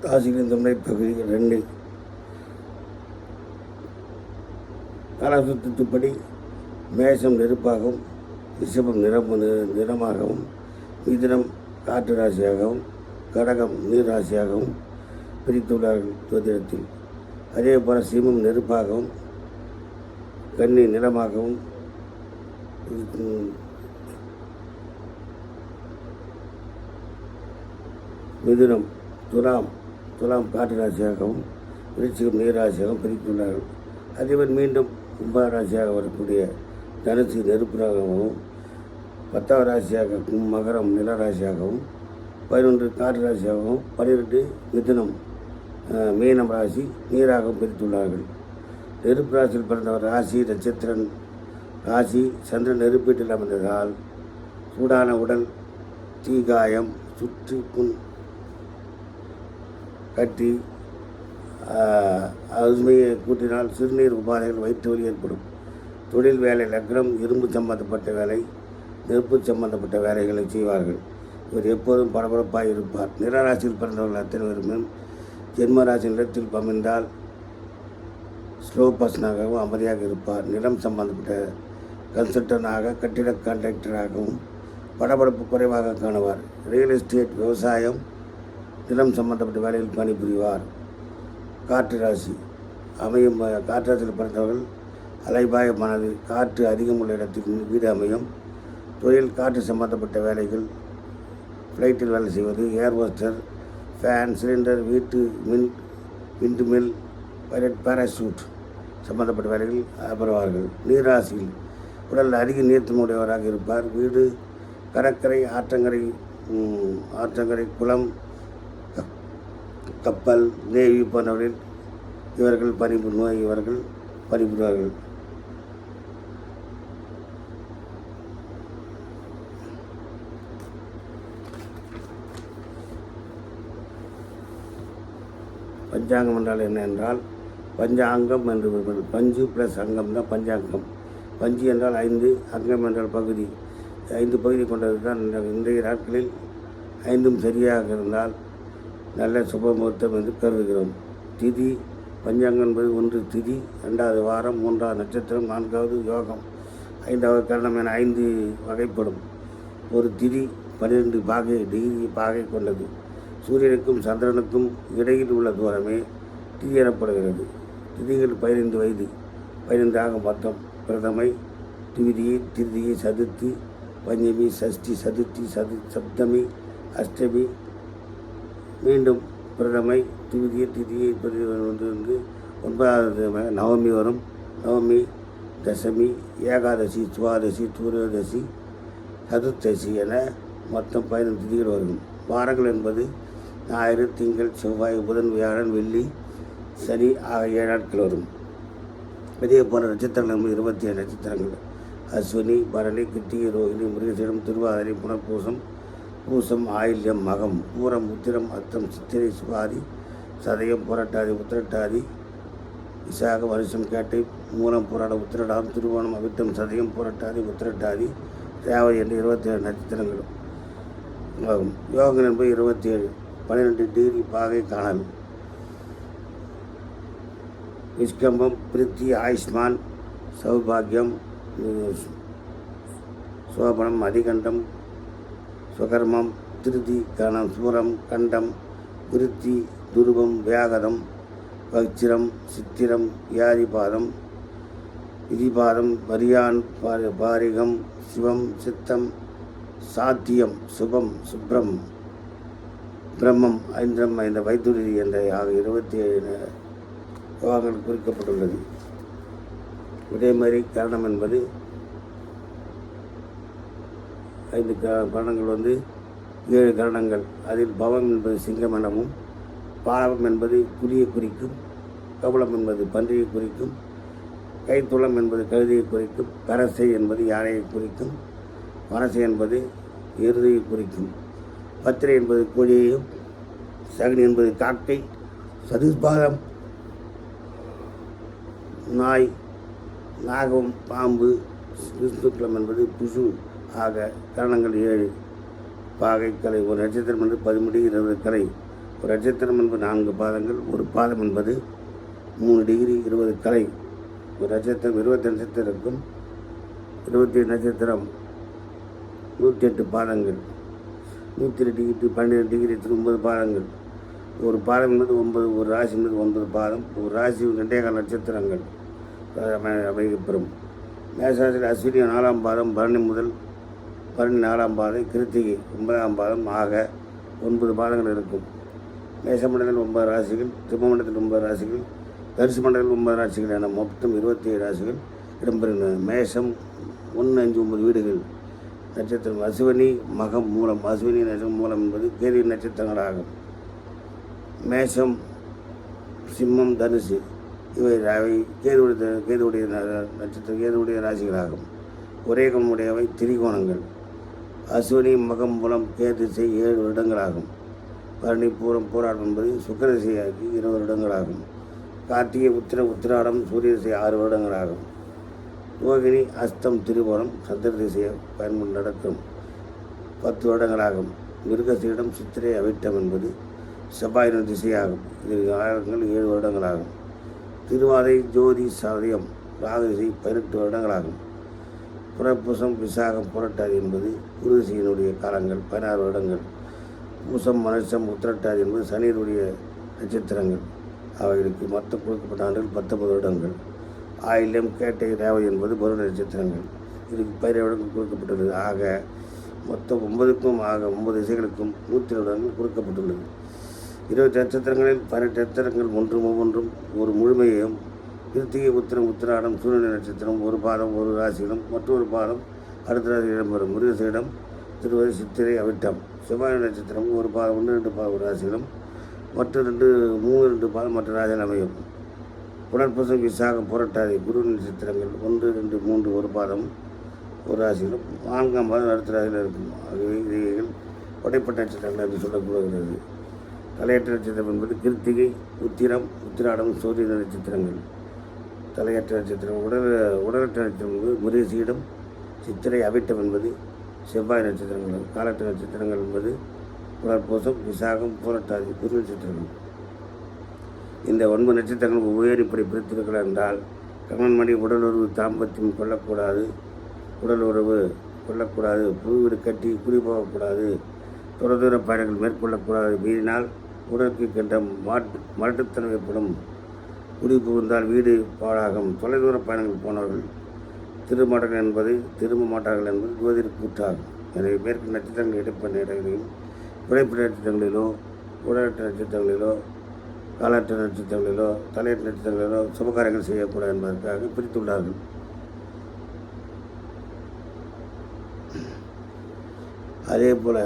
ராசிகளின் துணை பகுதி 2. காலசுத்தத்துப்படி மேஷம் நெருப்பாகவும், ரிஷபம் நிறமாகவும், மிதுனம் காற்று ராசியாகவும், கடகம் நீர் ராசியாகவும் பிரித்துள்ளார்கள் ஜோதிடத்தில். அதே போல் சிம்மம் நெருப்பாகவும், கன்னி நிறமாகவும், மிதுனம் துலாம் காற்று ராசியாகவும், விருச்சிகம் நீர் ராசியாகவும் பிரித்துள்ளார்கள். அதேபோல் மீண்டும் கும்பராசியாக வரக்கூடிய தனுசு நெருப்பாகவும், 10வது ராசியாக மகரம் நிலராசியாகவும், 11 காற்று ராசியாகவும், 12 மிதுனம் மீனம் ராசி நீராகவும் பிரித்துள்ளார்கள். நெருப்பு ராசியில் பிறந்தவர் ராசி நட்சத்திரன் ராசி சந்திரன் நெருப்பீட்டில் அமைந்ததால் சூடான உடல், தீகாயம், சுற்றி புண் கட்டி அசுமையை கூட்டினால் சிறுநீர் உபாதைகள் வயிற்று வலி ஏற்படும். தொழில் வேலை லக்னம் இரும்பு சம்பந்தப்பட்ட வேலை, நெருப்பு சம்பந்தப்பட்ட வேலைகளை செய்வார்கள். இவர் எப்போதும் பரபரப்பாக இருப்பார். நிறராசியில் பிறந்தவர்கள் அத்தனை பேருமே ஜென்மராசி நிலத்தில் அமைந்தால் ஸ்லோ பர்சனாகவும் அமைதியாக இருப்பார். நிலம் சம்பந்தப்பட்ட கன்சல்டனாக, கட்டிட கான்ட்ராக்டராகவும் படபடப்பு குறைவாக காணுவார். ரியல் எஸ்டேட், விவசாயம், நிலம் சம்பந்தப்பட்ட வேலையில் பணிபுரிவார். காற்று ராசி அமையும். காற்று ராசியில் பிறந்தவர்கள் அலைபாய மனது, காற்று அதிகம் உள்ள இடத்துக்கு வீடு அமையும். தொழில் காற்று சம்பந்தப்பட்ட வேலைகள், ஃப்ளைட்டில் வேலை செய்வது, ஏர் ஹோஸ்டர், ஃபேன், சிலிண்டர், விண்டு மில், பைலட், பேராசூட் சம்பந்தப்பட்ட வேலைகள் அப்புறவார்கள். நீராசியில் உடல் அதிக நீர்த்தமுடையவராக இருப்பார். வீடு, கடற்கரை, ஆற்றங்கரை, குளம், கப்பல், நேவி போன்றவற்றில் இவர்கள் பணிபுரிவார்கள். பஞ்சாங்கம் என்றால் என்ன என்றால், பஞ்சாங்கம் என்று பஞ்சு ப்ளஸ் அங்கம் தான் பஞ்சாங்கம். பஞ்சு என்றால் 5, அங்கம் என்றால் பகுதி. 5 பகுதி கொண்டது தான். இன்றைய நாட்களில் 5ம் சரியாக இருந்தால் நல்ல சுபமுகூர்த்தம் என்று கருதுகிறோம். திதி பஞ்சாங்கம் என்பது 1 திதி, 2வது வாரம், 3வது நட்சத்திரம், 4வது யோகம், 5வது கரணம் என 5 வகைப்படும். ஒரு திதி 12 டிகிரி பாகை கொண்டது. சூரியனுக்கும் சந்திரனுக்கும் இடையில் உள்ள தூரமே திதி எனப்படுகிறது. திதிகள் 15 ஆகும் மொத்தம். பிரதமை, திவிதியை, திருதியை, சதுர்த்தி, பஞ்சமி, சஷ்டி, சதுர்த்தி, சப்தமி, அஷ்டமி, மீண்டும் பிரதமை, திவிதியை, திதியை வந்து 9வது நவமி வரும். நவமி, தசமி, ஏகாதசி, துவாதசி, சூரியோதசி, சதுர்த்தசி என மொத்தம் 15 திதிகள் வரும். வாரங்கள் என்பது ஞாயிறு, திங்கள், செவ்வாய், புதன், வியாழன், வெள்ளி, சனி ஆகிய 7 நாட்கள் வரும். இதே போன்ற நட்சத்திரங்கள் 27 நட்சத்திரங்கள். அஸ்வினி, பரணி, கிருத்திகை, ரோகிணி, மிருகசீரம், திருவாதிரை, புனர்பூசம், பூசம், ஆயில்யம், மகம், பூரம், உத்திரம், அத்தம், சித்திரை, சுவாதி, சதயம், புரட்டாதி, உத்திரட்டாதி, விசாக, வருஷம், கேட்டை, மூலம், புராட, உத்திரடாம், திருவோணம், அவிட்டம், சதயம், புரட்டாதி, உத்திரட்டாதி, ரேவதி என்று 27 நட்சத்திரங்களும் ஆகும். யோகம் என்பது 27, 12 டிகிரி பாகை காணல். விஸ்கம்பம், பிரித்தி, ஆயுஷ்மான், சௌபாகியம், சோபனம், அதிகண்டம், சுகர்மம், திருதி, கணம், சூரம், கண்டம், விருத்தி, துருவம், வியாகதம், வச்சிரம், சித்திரம், வியாதிபாதம், விதிபாதம், வரியான், பாரிகம், சிவம், சித்தம், சாத்தியம், சுபம், சுப்ரம், பிரம்மம், ஐந்திரம், இந்த வைத்துருதி என்ற 27 யோகங்கள் குறிக்கப்பட்டுள்ளது. இதேமாதிரி கரணம் என்பது 5 கரணங்கள் 7 கரணங்கள். அதில் பவம் என்பது சிங்கம் எனவும், பாலவம் என்பது புலியை குறிக்கும், கபலம் என்பது பன்றியை குறிக்கும், கைத்துளம் என்பது கழுதையை குறிக்கும், கரசை என்பது யானையை குறிக்கும், வனசை என்பது எருதையை குறிக்கும், பத்திரை என்பது கோழியையும், சகுனி என்பது காக்கை, சதுஷ்பாதம் நாய், நாகம், பாம்பு, விஷ்ணுக்லம் என்பது புசு ஆக கரணங்கள் 7 பாகை கலை. ஒரு நட்சத்திரம் என்று 10 20 கலை. ஒரு நட்சத்திரம் என்பது 4 பாதங்கள். ஒரு பாதம் என்பது 3 டிகிரி 20 கலை. ஒரு நட்சத்திரம் 20 நட்சத்திரம் இருக்கும். 27 நட்சத்திரம் 108 பாதங்கள். 102 டிகிரி 12 டிகிரி 9 பாதங்கள். ஒரு பாதம் என்பது 9. ஒரு ராசி என்பது 9 பாதம். ஒரு ராசி 2.25 நட்சத்திரங்கள் அமைக்கப்பெறும். மேஷராசியில் அஸ்வினி 4ஆம் பாதம், பரணி 4ஆம் பாதம், கிருத்திகை 9ஆம் பாதம் ஆக 9 பாதங்கள் இருக்கும். மேஷ மண்டலத்தில் 9 ராசிகள், சிம்ம மண்டலத்தில் 9 ராசிகள், தரிசு மண்டலத்தில் 9 ராசிகள் என மொத்தம் 27 ராசிகள் இடம்பெறுகின்றன. மேஷம் 1, 5, 9 வீடுகள். நட்சத்திரம் அஸ்வினி, மகம், மூலம். அஸ்வினி நட்சத்திரம், மூலம் என்பது கேது நட்சத்திரங்களாகும். மேஷம், சிம்மம், தனுசு இவை கேதுவுடைய நட்சத்திரம், கேதுவுடைய ராசிகளாகும். ஒரே குணமுடையவை திரிகோணங்கள். அஸ்வினி, மகம், மூலம், கேது திசை 7 வருடங்களாகும். பரணி, பூரம், போராட்டம் என்பது சுக்கிர திசையாகி 20 வருடங்களாகும். கார்த்திகை, உத்திராடம், சூரிய திசை 6 வருடங்களாகும். ரோகிணி, அஸ்தம், திருவோணம் சந்திர திசையை பயன்பட்டு நடக்கும் 10 வருடங்களாகும். மிருகசீடம், சித்திரை, அவிட்டம் என்பது செவ்வாயின் திசையாகும். இதற்கு காலங்கள் 7 வருடங்களாகும். திருவாதை, ஜோதி, சதயம், ராகு திசை 18 வருடங்களாகும். புறப்பூசம், விசாகம், புரட்டாதி என்பது குரு திசையினுடைய காலங்கள் 16 வருடங்கள். பூசம், மனுஷம், உத்திரட்டாதி என்பது சனியினுடைய நட்சத்திரங்கள். அவைகளுக்கு மொத்தம் கொடுக்கப்பட்ட ஆண்டுகள் 19 வருடங்கள். ஆயில்யம், கேட்டை, ரேவதி என்பது பருவ நட்சத்திரங்கள். இதுக்கு 12 வருடங்கள் கொடுக்கப்பட்டுள்ளது. ஆக மொத்தம் 9க்கும் 9 திசைகளுக்கும் 102 வருடங்கள் கொடுக்கப்பட்டுள்ளது. 20 நட்சத்திரங்களில் 18 நட்சத்திரங்கள் ஒவ்வொன்றும் ஒரு முழுமையையும். கிருத்திகை, உத்திராடம், சூரிய நட்சத்திரம் ஒரு பாதம் ஒரு ராசியிலும், மற்றொரு பாதம் அடுத்த ராசியில் இடம்பெறும். மிருகசீடம், திருவதி, சித்திரை, அவிட்டம். செவ்வாய் நட்சத்திரம் ஒரு பாதம் 1, 2 பாதம் ஒரு ராசியிலும், மற்ற 2 பாதம் மற்ற ராசியில் அமையும். புனர்பூசம், விசாகம், புரட்டாதி குரு நட்சத்திரங்கள் 1, 2, 3 ஒரு பாதம் ஒரு ராசியிலும், 4ஆம் பாதம் அடுத்த ராசியில் இருக்கும். ஆகவே இவைகள் உடைப்பட்ட நட்சத்திரங்கள் என்று சொல்லப்படுகிறது. தலையற்ற நட்சத்திரம் என்பது கிருத்திகை, உத்திராடம், சூரிய நட்சத்திரங்கள். தலையற்ற நட்சத்திரம். உடலற்ற நட்சத்திரம் என்பது மிருகசீடம், சித்திரை, அவிட்டம் என்பது செவ்வாய் நட்சத்திரங்கள். காலற்ற நட்சத்திரங்கள் என்பது புனர்பூசம், விசாகம், புரட்டாதி குரு நட்சத்திரங்கள். இந்த 9 நட்சத்திரங்கள் ஒவ்வொரு இப்படி பிரித்திருக்கிறார் என்றால், கணவன் மணி உடலுறவு தாம்பத்தியம் கொள்ளக்கூடாது, புது வீடு கட்டி குடி போகக்கூடாது, தொலைதூர பயணங்கள் மேற்கொள்ளக்கூடாது. மீறினால் உடலுக்கு கென்ற மலட்டுத்தனம் ஏற்படும். குடி புகுந்தால் வீடு பாழாகும். தொலைதூர பயணங்கள் போனவர்கள் திரும்ப மாட்டார்கள் என்பது ஜோதிட கூற்றாகும். எனவே மேற்கு நட்சத்திரங்கள் இடைப்பட்ட இடங்களிலும் பிழைப்பட்ட நட்சத்திரங்களிலோ, உடலற்ற நட்சத்திரங்களிலோ, காலற்ற நட்சத்திரங்களிலோ, தலையற்ற நட்சத்திரங்களிலோ சுபகாரியங்கள் செய்யக்கூடாது என்பதற்காக பிரித்துள்ளார்கள். அதே போல